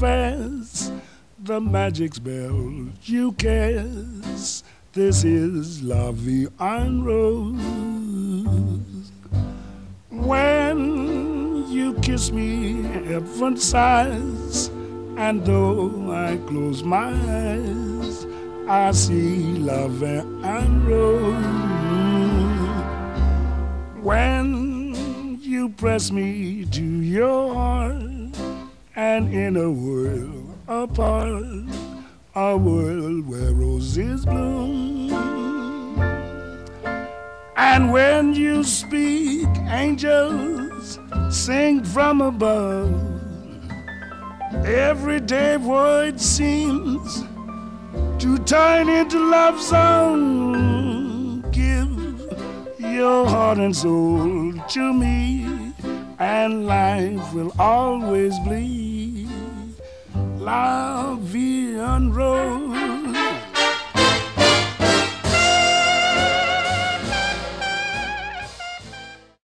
confess the magic spell you cast. This is La Vie en Rose. When you kiss me, heaven sighs, and though I close my eyes, I see La Vie en Rose. When you press me to your heart, and in a world apart, a world where roses bloom. And when you speak, angels sing from above. Everyday void seems to turn into love song. Give your heart and soul to me, and life will always be La Vie en Rose.